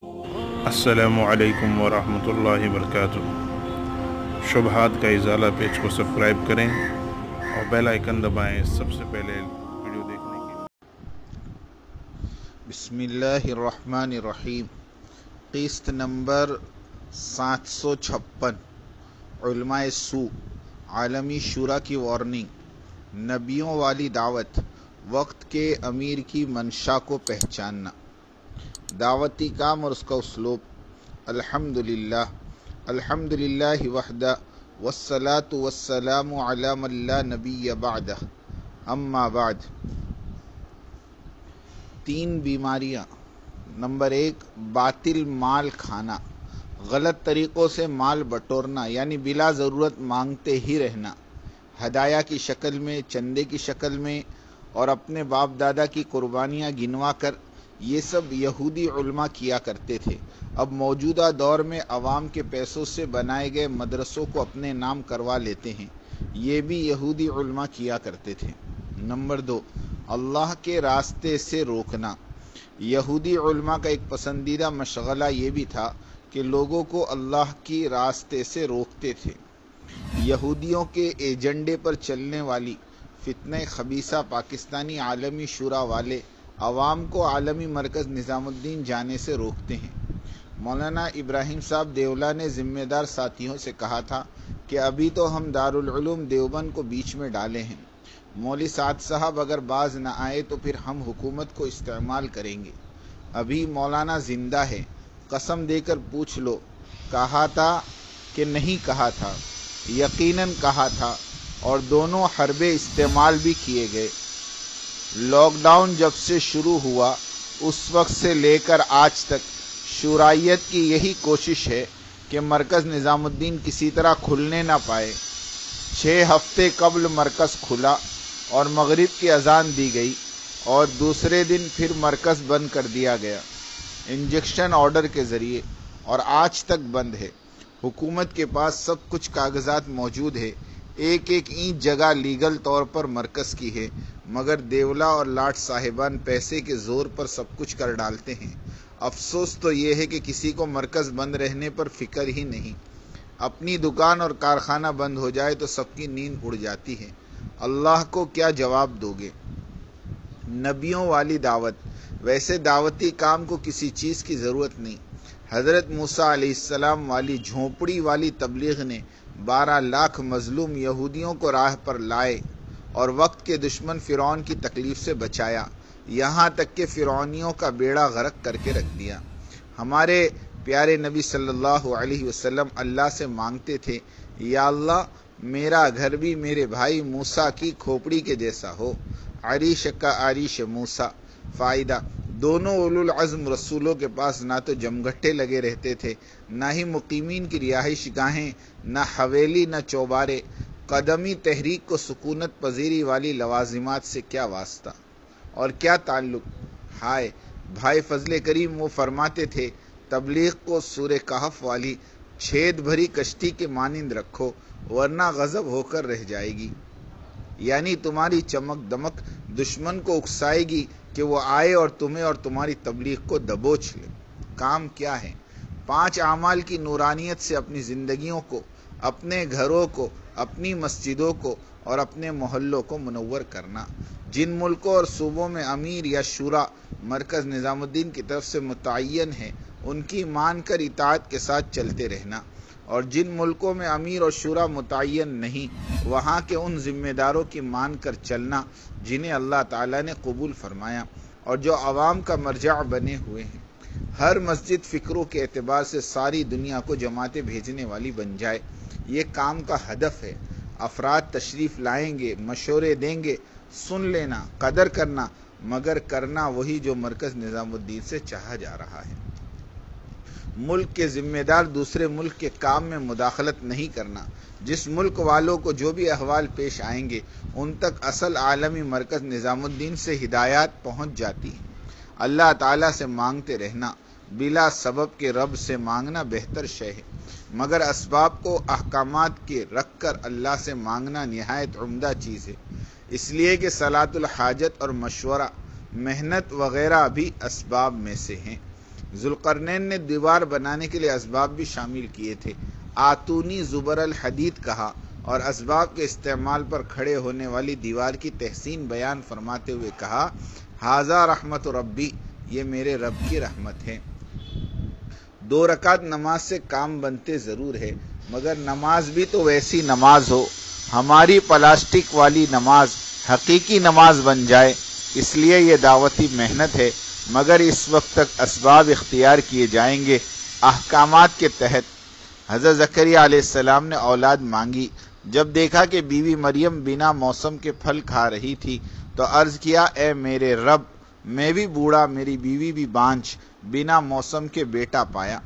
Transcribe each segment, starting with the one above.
अस्सलामु अलैकुम वरहमतुल्लाहि वबरकातुहू। शुबहात का इज़ाला पेज को सब्सक्राइब करें और बेल आइकन दबाएं सबसे पहले वीडियो देखने के लिए। बिस्मिल्लाहिर्रहमानिर्रहीम। क़िस्त नंबर 756। उलमाए सू आलमी शुरा की वार्निंग। नबियों वाली दावत। वक्त के अमीर की मंशा को पहचानना। दावती काम और उसका उसलूब। अल्हम्दुलिल्लाह अल्हम्दुलिल्लाहि वहदा वस्सलातु वस्सलामु अला मन ला नबिय्य बअदह। अम्मा बाद। 3 बीमारियाँ। नंबर 1, बातिल माल खाना, गलत तरीक़ों से माल बटोरना, यानी बिला ज़रूरत मांगते ही रहना, हदाया की शक्ल में, चंदे की शक्ल में, और अपने बाप दादा की कुर्बानियाँ गिनवा कर। ये सब यहूदी उलमा किया करते थे। अब मौजूदा दौर में अवाम के पैसों से बनाए गए मदरसों को अपने नाम करवा लेते हैं। ये भी यहूदी उलमा किया करते थे। नंबर 2, अल्लाह के रास्ते से रोकना। यहूदी उलमा का एक पसंदीदा मशगला ये भी था कि लोगों को अल्लाह की रास्ते से रोकते थे। यहूदियों के एजेंडे पर चलने वाली फितने खबीसा पाकिस्तानी आलमी शुरा वाले अवाम को आलमी मरकज़ निज़ामुद्दीन जाने से रोकते हैं। मौलाना इब्राहिम साहब देवला ने ज़िम्मेदार साथियों से कहा था कि अभी तो हम दारुल उलूम देवबंद को बीच में डाले हैं। मौली साद साहब अगर बाज न आए तो फिर हम हुकूमत को इस्तेमाल करेंगे। अभी मौलाना ज़िंदा है, कसम देकर पूछ लो, कहा था कि नहीं कहा था? यकीनन कहा था, और दोनों हरबे इस्तेमाल भी किए गए। लॉकडाउन जब से शुरू हुआ उस वक्त से लेकर आज तक शुराइयत की यही कोशिश है कि मरकज़ निज़ामुद्दीन किसी तरह खुलने ना पाए। 6 हफ्ते कबल मरकज़ खुला और मगरिब की अजान दी गई और दूसरे दिन फिर मरकज़ बंद कर दिया गया इंजेक्शन ऑर्डर के ज़रिए, और आज तक बंद है। हुकूमत के पास सब कुछ कागजात मौजूद है, एक एक ईंट जगह लीगल तौर पर मरकज़ की है, मगर देवला और लाट साहिबान पैसे के ज़ोर पर सब कुछ कर डालते हैं। अफसोस तो ये है कि किसी को मरकज़ बंद रहने पर फ़िक्र ही नहीं। अपनी दुकान और कारखाना बंद हो जाए तो सबकी नींद उड़ जाती है। अल्लाह को क्या जवाब दोगे? नबियों वाली दावत। वैसे दावती काम को किसी चीज़ की ज़रूरत नहीं। हज़रत मूसा अलैहिस्सलाम वाली झोंपड़ी वाली तबलीग ने 12 लाख मजलूम यहूदियों को राह पर लाए और वक्त के दुश्मन फ़िरौन की तकलीफ़ से बचाया, यहाँ तक कि फ़िरौनियों का बेड़ा गर्क करके रख दिया। हमारे प्यारे नबी सल्लल्लाहु अलैहि वसल्लम अल्लाह से मांगते थे, या अल्लाह मेरा घर भी मेरे भाई मूसा की खोपड़ी के जैसा हो। अरीश का आरिश मूसा। फ़ायदा, दोनों उलुल अज़्म रसूलों के पास ना तो जमघट्टे लगे रहते थे, ना ही मुकीमीन की रिहाइश गाहें, ना हवेली, न चौबारे। कदमी तहरीक को सुकूनत पजीरी वाली लवाजिमात से क्या वास्ता और क्या ताल्लुक। हाय भाई फजले करीम वो फरमाते थे, तबलीग को सूरे कहफ वाली छेद भरी कश्ती के मानिंद रखो, वरना गज़ब होकर रह जाएगी। यानी तुम्हारी चमक दमक दुश्मन को उकसाएगी कि वो आए और तुम्हें और तुम्हारी तबलीग को दबोच ले। काम क्या है? 5 आमाल की नूरानियत से अपनी ज़िंदगियों को, अपने घरों को, अपनी मस्जिदों को और अपने मोहल्लों को मुनव्वर करना। जिन मुल्कों और सूबों में अमीर या शुरा मरकज़ निज़ामुद्दीन की तरफ से मुतय्यन है, उनकी मान कर इताअत के साथ चलते रहना, और जिन मुल्कों में अमीर और शुरा मुतय्यन नहीं, वहाँ के उन ज़िम्मेदारों की मान कर चलना जिन्हें अल्लाह ताला ने कबूल फरमाया और जो अवाम का मरजा बने हुए हैं। हर मस्जिद फ़िक्रों के एतबार से सारी दुनिया को जमातें भेजने वाली बन जाए, ये काम का हदफ है। अफराद तशरीफ़ लाएंगे, मशवरे देंगे, सुन लेना, कदर करना, मगर करना वही जो मरकज़ निज़ामुद्दीन से चाहा जा रहा है। मुल्क के ज़िम्मेदार दूसरे मुल्क के काम में मुदाखलत नहीं करना। जिस मुल्क वालों को जो भी अहवाल पेश आएंगे, उन तक असल आलमी मरकज़ निज़ामुद्दीन से हिदायत पहुँच जाती है। अल्लाह ताला से मांगते रहना, बिला सबब के रब से मांगना बेहतर शय है, मगर असबाब को अहकामात के रख कर अल्लाह से मांगना निहायत उम्दा चीज़ है। इसलिए कि सलातुल हाजत और मशवरा, मेहनत वगैरह भी असबाब में से हैं। ذوالقرنین نے دیوار بنانے کے لیے اسباب بھی شامل کیے تھے۔ آتونی زبر الحدید کہا اور اسباب کے استعمال پر کھڑے ہونے والی دیوار کی تحسین بیان فرماتے ہوئے کہا، ھذا رحمت ربی، یہ میرے رب کی رحمت ہے۔ 2 رکعت نماز سے کام بنتے ضرور ہے، مگر نماز بھی تو ویسی نماز ہو، ہماری پلاسٹک والی نماز حقیقی نماز بن جائے۔ اس لیے یہ دعوتی محنت ہے، مگر اس وقت تک اسباب اختیار کیے جائیں گے۔ احکامات کے تحت حضرت زکریہ علیہ السلام نے اولاد مانگی۔ جب دیکھا کہ بیوی مریم بنا موسم کے پھل کھا رہی تھی تو عرض کیا، اے میرے رب، میں بھی بوڑھا، میری بیوی بھی بانجھ، بنا موسم کے بیٹا پایا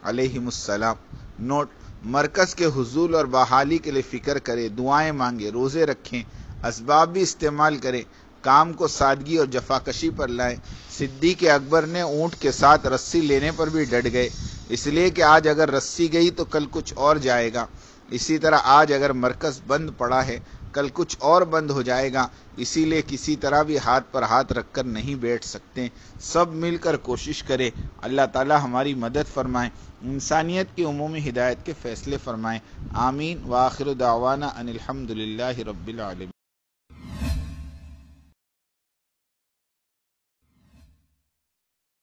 علیہ السلام۔ نوٹ: مرکز کے حصول اور بحالی کے لیے فکر کریں، دعائیں مانگیں، روزے رکھیں، اسباب بھی استعمال کریں، کام کو سادگی اور جفاکشی پر لائیں۔ صدیق اکبر نے اونٹ کے ساتھ رسی لینے پر بھی ڈٹ گئے، اس لیے کہ آج اگر رسی گئی تو کل کچھ اور جائے گا۔ اسی طرح آج اگر مرکز بند پڑا ہے، کل کچھ اور بند ہو جائے گا، اسی لیے کسی طرح بھی ہاتھ پر ہاتھ رکھ کر نہیں بیٹھ سکتے۔ سب مل کر کوشش کریں، اللہ تعالی ہماری مدد فرمائیں، انسانیت کی عمومی ہدایت کے فیصلے فرمائیں۔ آمین۔ وآخر دعوانا ان الحمد للہ رب العالمین۔